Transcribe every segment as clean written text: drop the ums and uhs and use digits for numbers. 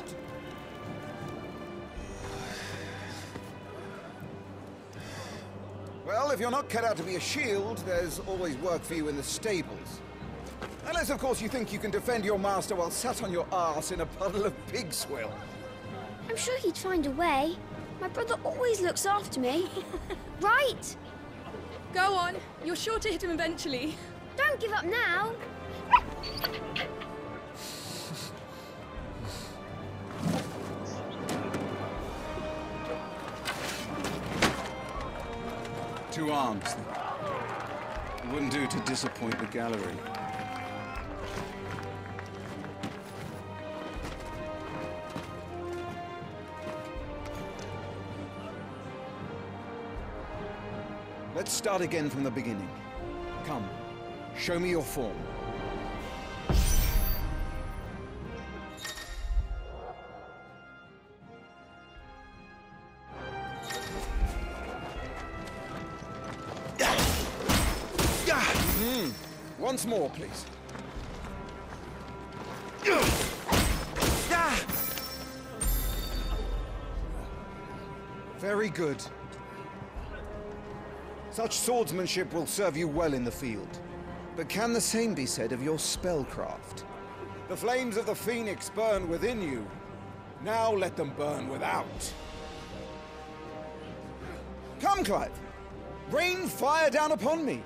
shield. Well, if you're not cut out to be a shield, there's always work for you in the stables. Unless, of course, you think you can defend your master while sat on your arse in a puddle of pig swill. I'm sure he'd find a way. My brother always looks after me. Right? Go on. You're sure to hit him eventually. Don't give up now. Two arms. It wouldn't do to disappoint the gallery. Let's start again from the beginning. Come, show me your form. Once more, please. Very good. Such swordsmanship will serve you well in the field. But can the same be said of your spellcraft? The flames of the Phoenix burn within you. Now let them burn without. Come, Clive. Rain fire down upon me.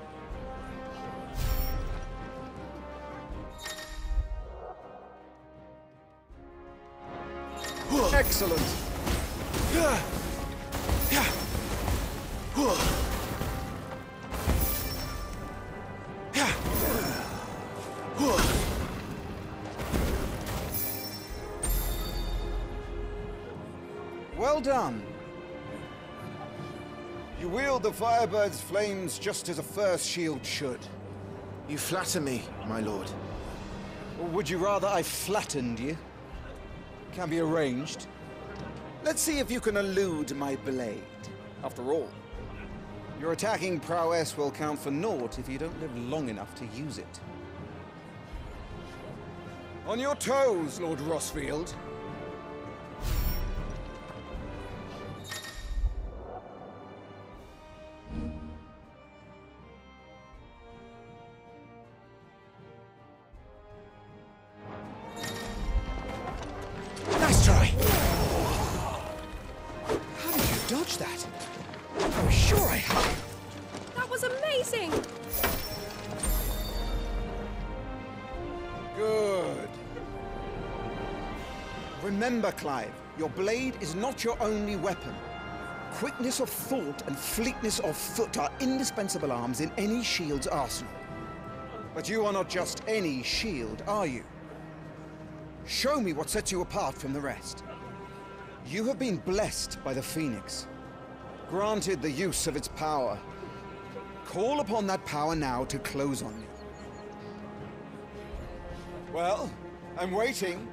Excellent. Well done. You wield the Firebird's flames just as a first shield should. You flatter me, my lord. Or would you rather I flattened you? Can be arranged. Let's see if you can elude my blade. After all, your attacking prowess will count for naught if you don't live long enough to use it. On your toes, Lord Rossfield. Nice try! How did you dodge that? I was sure I had. That was amazing! Good. Remember, Clive, your blade is not your only weapon. Quickness of thought and fleetness of foot are indispensable arms in any shield's arsenal. But you are not just any shield, are you? Show me what sets you apart from the rest. You have been blessed by the Phoenix, granted the use of its power. Call upon that power now to close on me. Well, I'm waiting.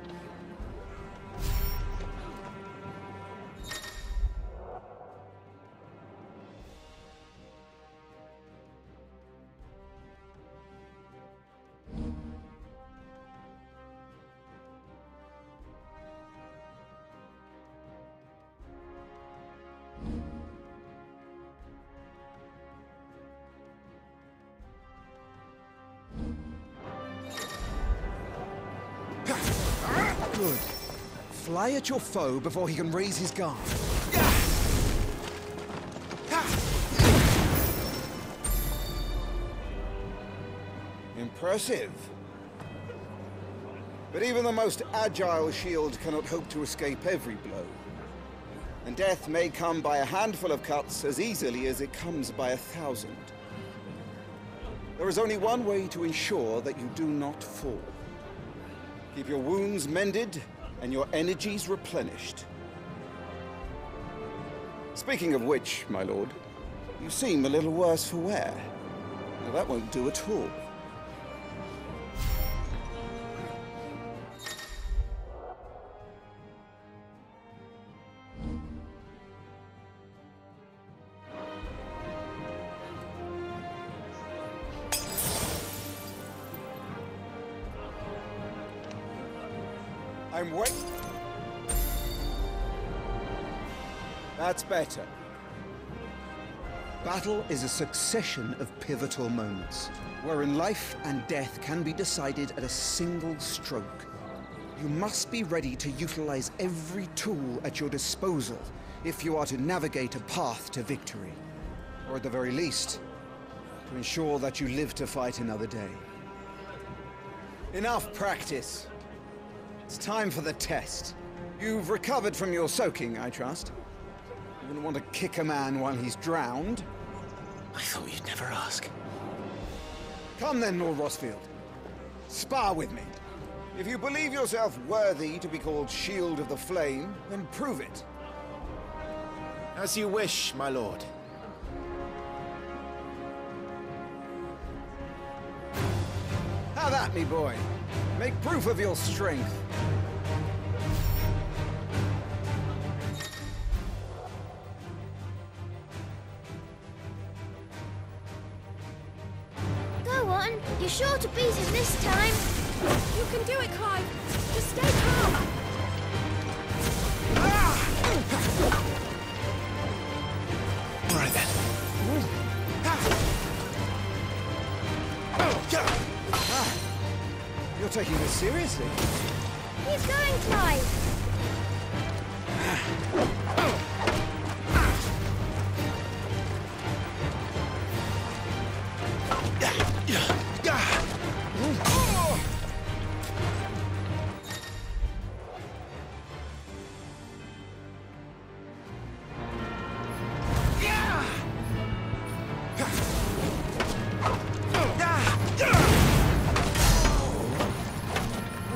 Good. Fly at your foe before he can raise his guard. Impressive. But even the most agile shield cannot hope to escape every blow. And death may come by a handful of cuts as easily as it comes by 1,000. There is only one way to ensure that you do not fall. Keep your wounds mended and your energies replenished. Speaking of which, my lord, you seem a little worse for wear. Now, that won't do at all. I'm waiting. That's better. Battle is a succession of pivotal moments, wherein life and death can be decided at a single stroke. You must be ready to utilize every tool at your disposal if you are to navigate a path to victory. Or at the very least, to ensure that you live to fight another day. Enough practice. It's time for the test. You've recovered from your soaking, I trust. You wouldn't want to kick a man while he's drowned. I thought you'd never ask. Come then, Lord Rosfield. Spar with me. If you believe yourself worthy to be called Shield of the Flame, then prove it. As you wish, my lord. Have at me, boy. Make proof of your strength. Go on. You're sure to beat him this time. You can do it, Clive. Just stay calm. All right then. You're taking this seriously. Keep going, Clive.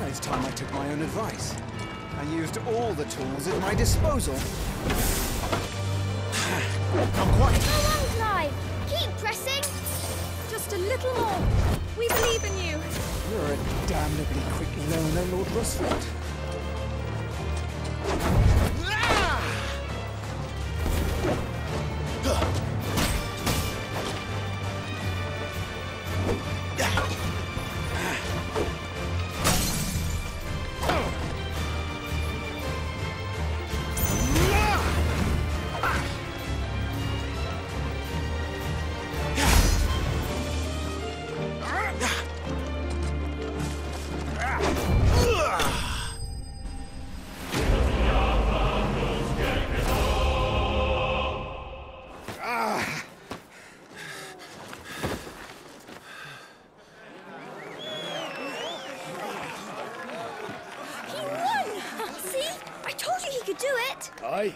It's time I took my own advice. I used all the tools at my disposal. Not quite. Go on, Clive. Keep pressing. Just a little more. We believe in you. You're a damnably quick learner, Lord Rosfield. Do it! Aye.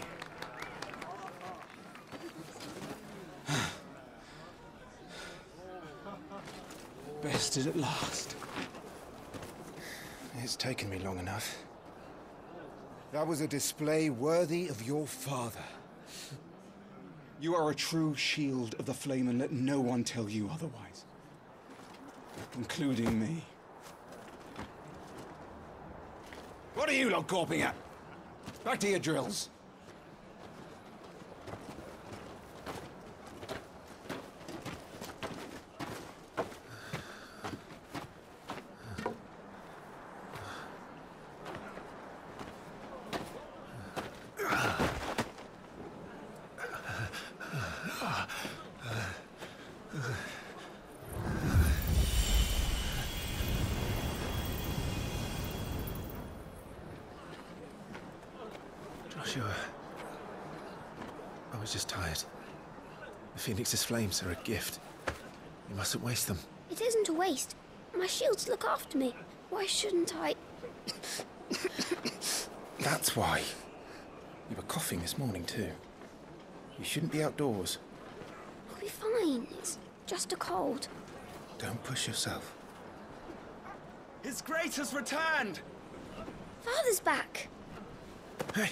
Bested at last. It's taken me long enough. That was a display worthy of your father. You are a true shield of the flame, and let no one tell you otherwise. Including me. What are you lot gawping at? Back to your drills. Joshua, I was just tired. The Phoenix's flames are a gift. You mustn't waste them. It isn't a waste. My shields look after me. Why shouldn't I? That's why. You were coughing this morning too. You shouldn't be outdoors. I'll be fine. It's just a cold. Don't push yourself. His Grace has returned! Father's back. Hey!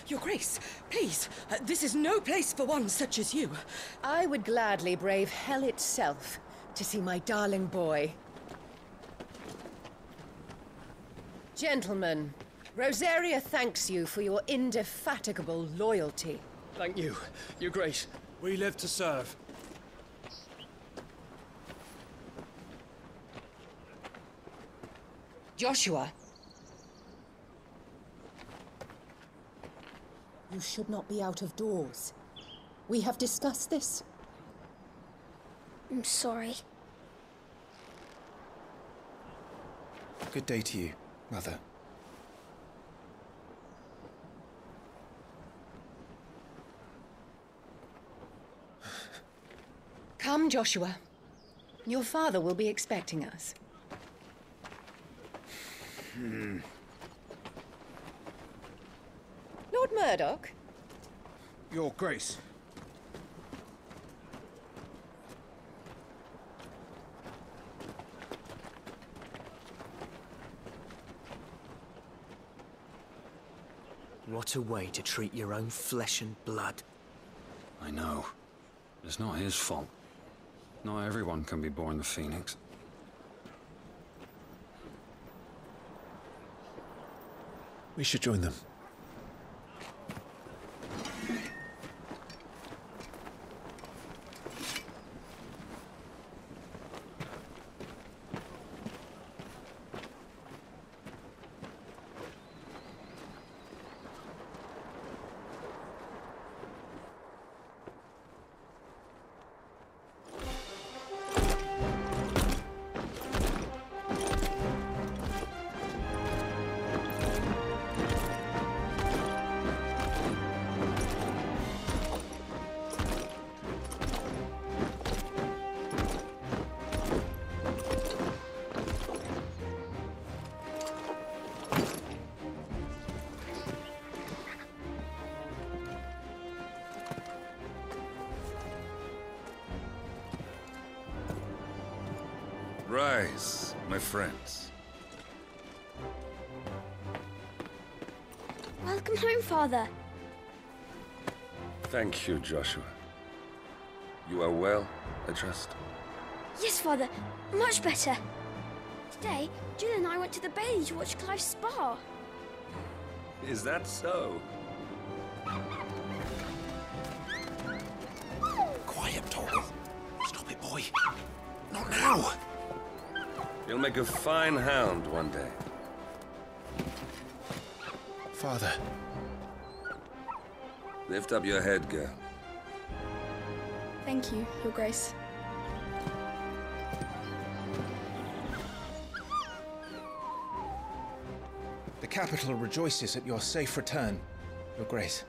Your Grace, please, this is no place for one such as you. I would gladly brave hell itself to see my darling boy. Gentlemen, Rosaria thanks you for your indefatigable loyalty. Thank you, Your Grace. We live to serve. Joshua! You should not be out of doors. We have discussed this. I'm sorry. Good day to you, Mother. Come, Joshua. Your father will be expecting us. Lord Murdoch? Your Grace. What a way to treat your own flesh and blood. I know. It's not his fault. Not everyone can be born the Phoenix. We should join them. Rise, my friends. Welcome home, Father. Thank you, Joshua. You are well, I trust? Yes, Father. Much better. Today, Jill and I went to the Bailey to watch Clive's spa. Is that so? Quiet, Torgal. Stop it, boy. Not now. You'll make a fine hound one day. Father. Lift up your head, girl. Thank you, Your Grace. The capital rejoices at your safe return, Your Grace.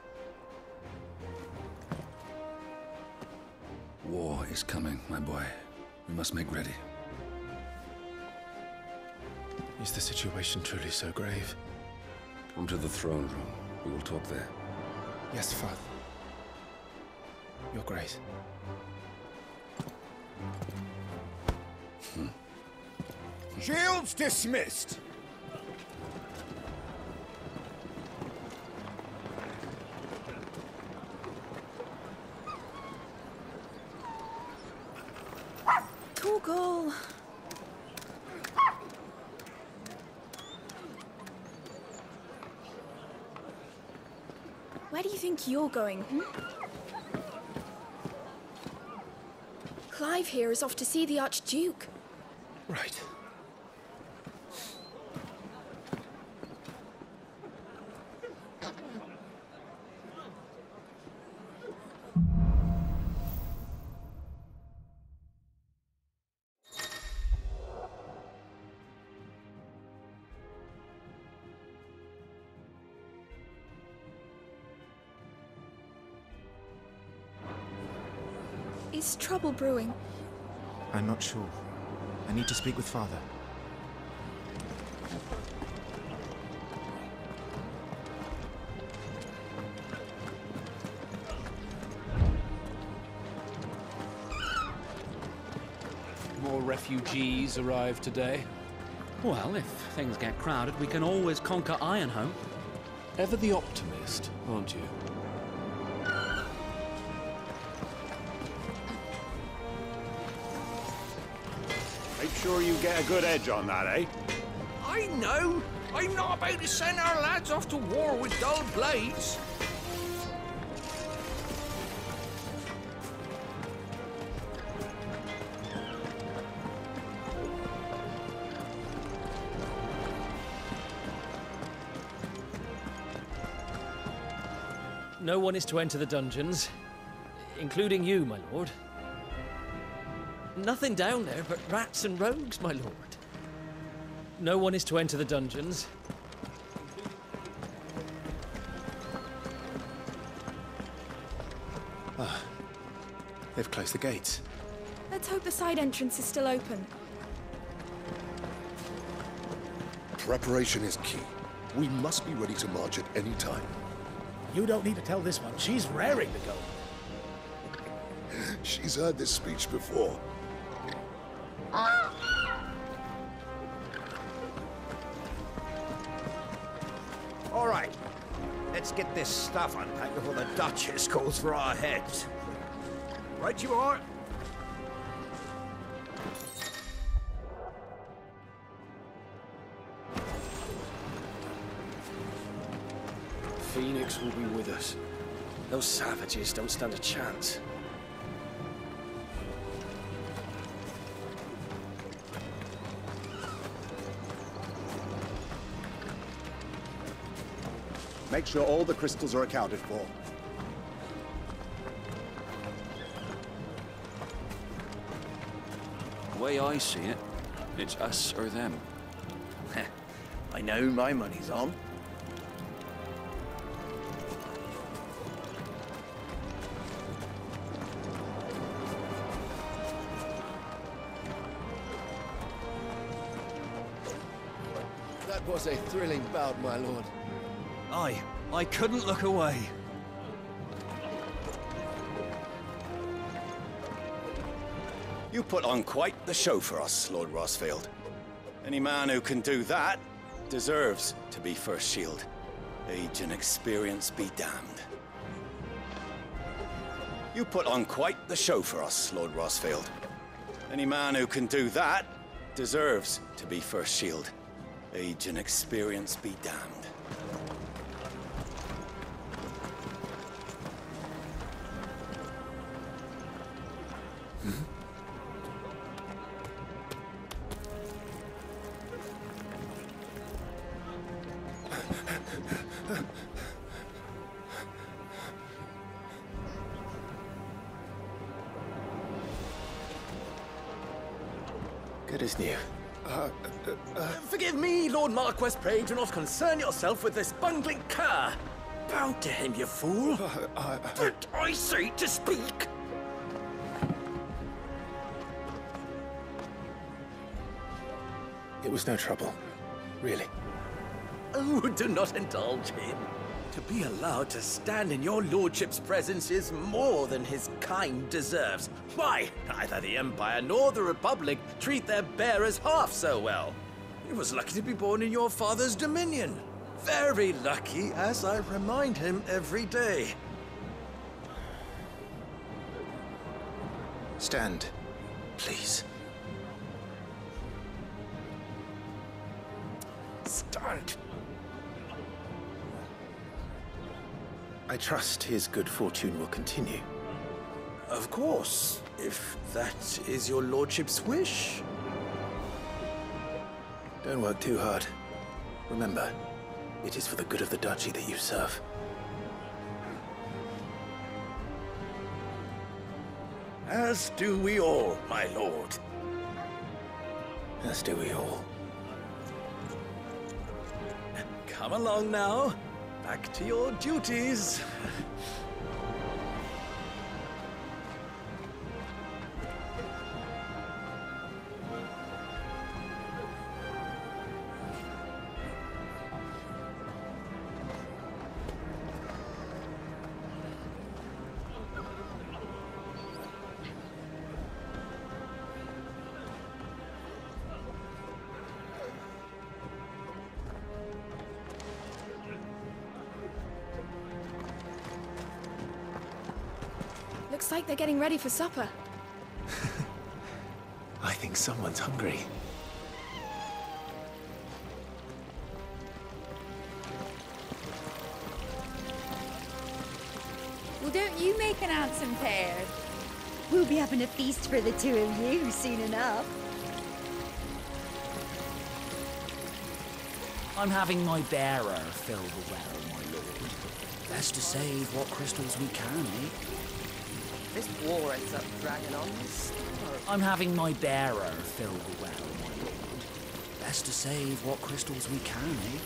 War is coming, my boy. We must make ready. Is the situation truly so grave? Come to the throne room. We will talk there. Yes, Father. Your Grace. Shields dismissed. Torgal. Where do you think you're going, Clive here is off to see the Archduke. Right. Is trouble brewing? I'm not sure. I need to speak with Father. More refugees arrived today. Well, if things get crowded, we can always conquer Ironhome. Ever the optimist, aren't you? Make sure you get a good edge on that, eh? I know! I'm not about to send our lads off to war with dull blades. No one is to enter the dungeons, including you, my lord. Nothing down there but rats and rogues, my lord. No one is to enter the dungeons. Ah, they've closed the gates. Let's hope the side entrance is still open. Preparation is key. We must be ready to march at any time. You don't need to tell this one. She's raring to go. She's heard this speech before. All right. Let's get this stuff unpacked before the Duchess calls for our heads. Right you are. Phoenix will be with us. Those savages don't stand a chance. Make sure all the crystals are accounted for. The way I see it, it's us or them. I know who my money's on. That was a thrilling bout, my lord. I couldn't look away. You put on quite the show for us, Lord Rossfield. Any man who can do that deserves to be First Shield. Age and experience be damned. You put on quite the show for us, Lord Rossfield. Any man who can do that deserves to be First Shield. Age and experience be damned. Good as new. Forgive me, Lord Marquess. Pray do not concern yourself with this bungling cur. Bow to him, you fool. Did I say to speak? It was no trouble, really. Oh, do not indulge him. To be allowed to stand in your lordship's presence is more than his kind deserves. Why, neither the Empire nor the Republic treat their bearers half so well. He was lucky to be born in your father's dominion. Very lucky, as I remind him every day. Stand, please. Stand. I trust his good fortune will continue. Of course, if that is your lordship's wish. Don't work too hard. Remember, it is for the good of the duchy that you serve. As do we all, my lord. As do we all. Come along now. Back to your duties. Looks like they're getting ready for supper. I think someone's hungry. Well, don't you make an handsome pair? We'll be having a feast for the two of you soon enough. I'm having my bearer fill the well, my lord. Best to save what crystals we can, eh? This war ends up dragging on. I'm having my bearer fill the well, my lord. Best to save what crystals we can, eh?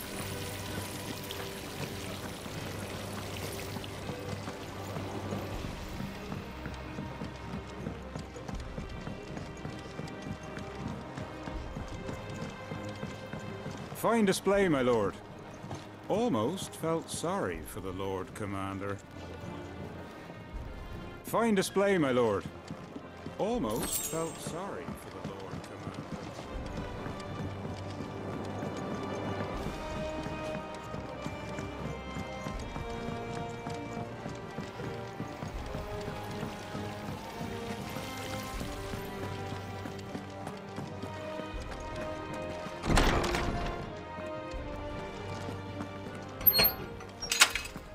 Fine display, my lord. Almost felt sorry for the Lord Commander. Fine display, my lord. Almost felt sorry for the Lord Commander.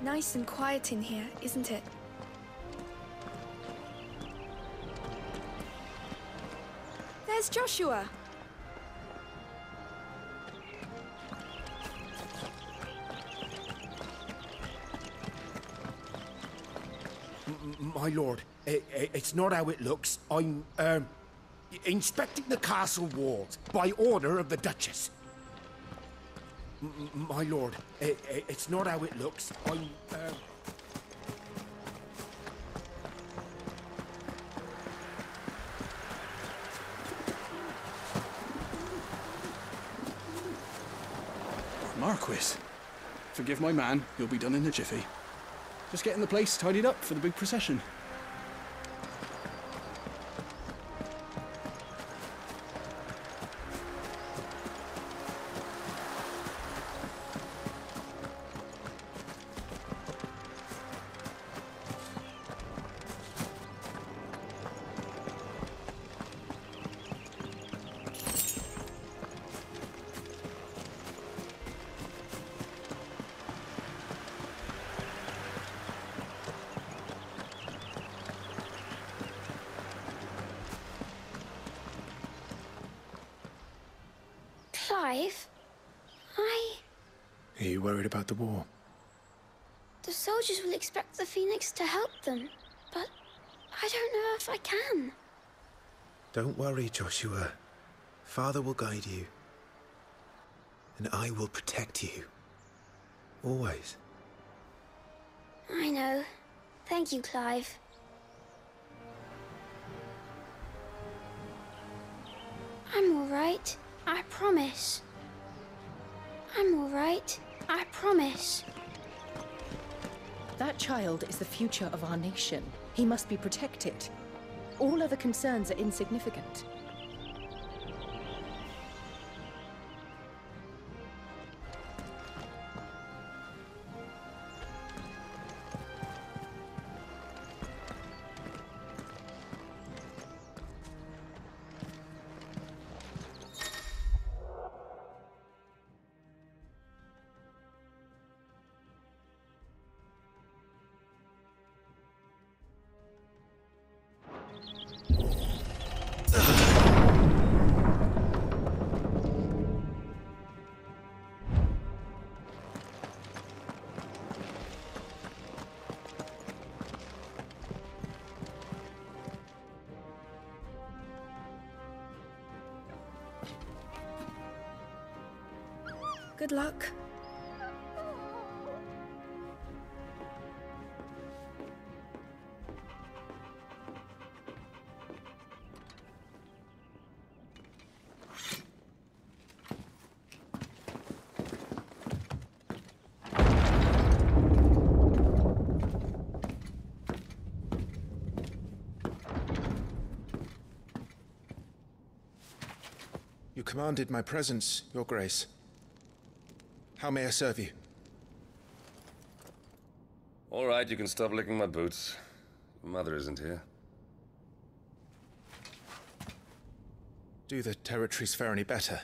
Nice and quiet in here, isn't it? There's Joshua. My lord, it's not how it looks. I'm, inspecting the castle walls by order of the Duchess. My lord, it's not how it looks. I'm, Marquis, forgive my man. You'll be done in a jiffy. Just getting the place tidied up for the big procession. Clive, Are you worried about the war? the soldiers will expect the Phoenix to help them, but I don't know if I can. Don't worry, Joshua. Father will guide you. And I will protect you. Always. I know. Thank you, Clive. I'm all right. I promise. I'm all right. I promise. That child is the future of our nation. He must be protected. All other concerns are insignificant. Good luck. You commanded my presence, Your Grace. How may I serve you? All right, you can stop licking my boots. Your mother isn't here. Do the territories fare any better?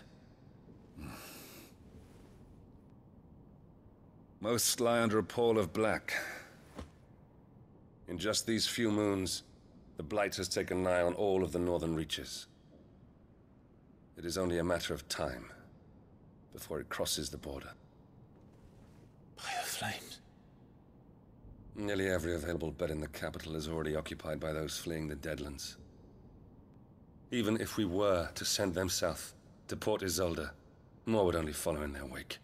Most lie under a pall of black. In just these few moons, the Blight has taken nigh on all of the northern reaches. It is only a matter of time before it crosses the border. By the flames. Nearly every available bed in the capital is already occupied by those fleeing the Deadlands. Even if we were to send them south, to Port Isolde, more would only follow in their wake.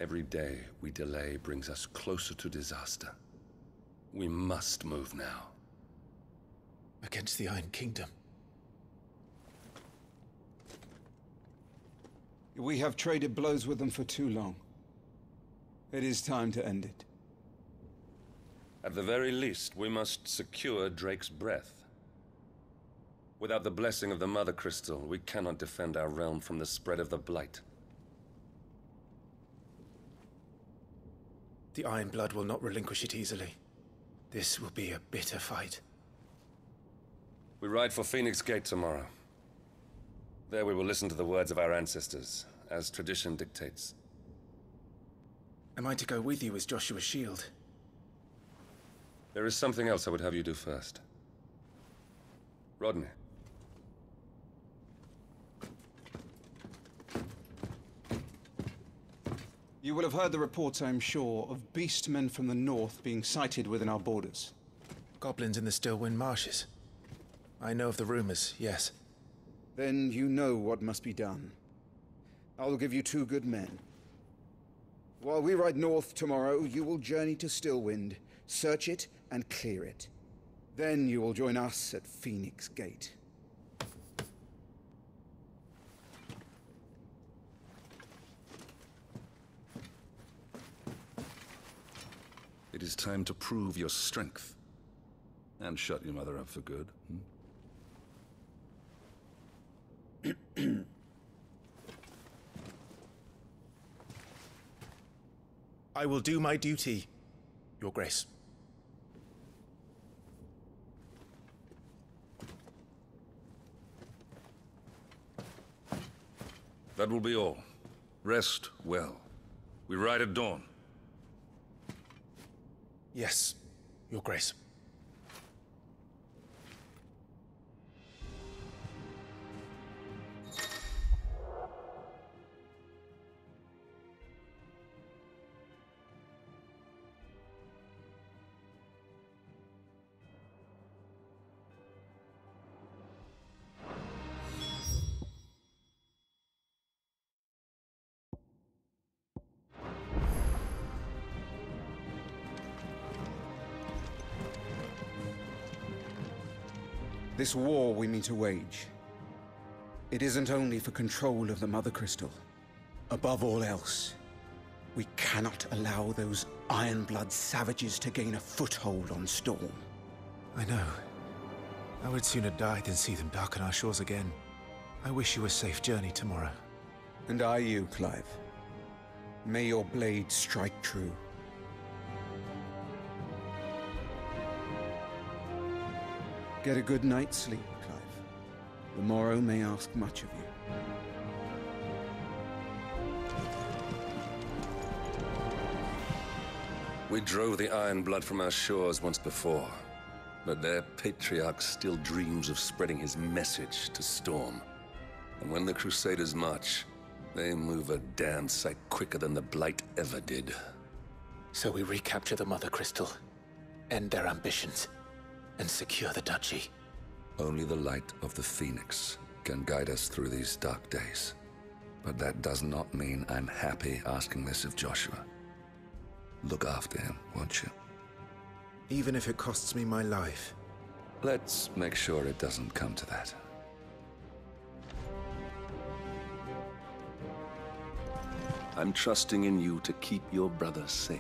Every day we delay brings us closer to disaster. We must move now. Against the Iron Kingdom. We have traded blows with them for too long. It is time to end it. At the very least, we must secure Drake's breath. Without the blessing of the Mother Crystal, we cannot defend our realm from the spread of the Blight. The Iron Blood will not relinquish it easily. This will be a bitter fight. We ride for Phoenix Gate tomorrow. There we will listen to the words of our ancestors, as tradition dictates. Am I to go with you as Joshua's shield? There is something else I would have you do first. Rodney. You will have heard the reports, I am sure, of beastmen from the north being sighted within our borders. Goblins in the Stillwind Marshes. I know of the rumors, yes. Then you know what must be done. I will give you 2 good men. While we ride north tomorrow, you will journey to Stillwind, search it and clear it. Then you will join us at Phoenix Gate. It is time to prove your strength. And shut your mother up for good. I will do my duty, Your Grace. That will be all. Rest well. We ride at dawn. Yes, Your Grace. This war we mean to wage, it isn't only for control of the Mother Crystal. Above all else, we cannot allow those Ironblood savages to gain a foothold on Storm. I know. I would sooner die than see them darken our shores again. I wish you a safe journey tomorrow. And I you, Clive. May your blade strike true. Get a good night's sleep, Clive. The morrow may ask much of you. We drove the Iron Blood from our shores once before, but their patriarch still dreams of spreading his message to Storm. And when the Crusaders march, they move a damn sight quicker than the Blight ever did. So we recapture the Mother Crystal, end their ambitions, and secure the duchy. Only the light of the Phoenix can guide us through these dark days. But that does not mean I'm happy asking this of Joshua. Look after him, won't you? Even if it costs me my life. Let's make sure it doesn't come to that. I'm trusting in you to keep your brother safe.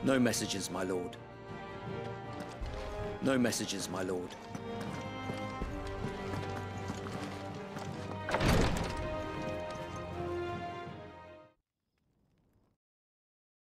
No messages, my lord. No messages, my lord.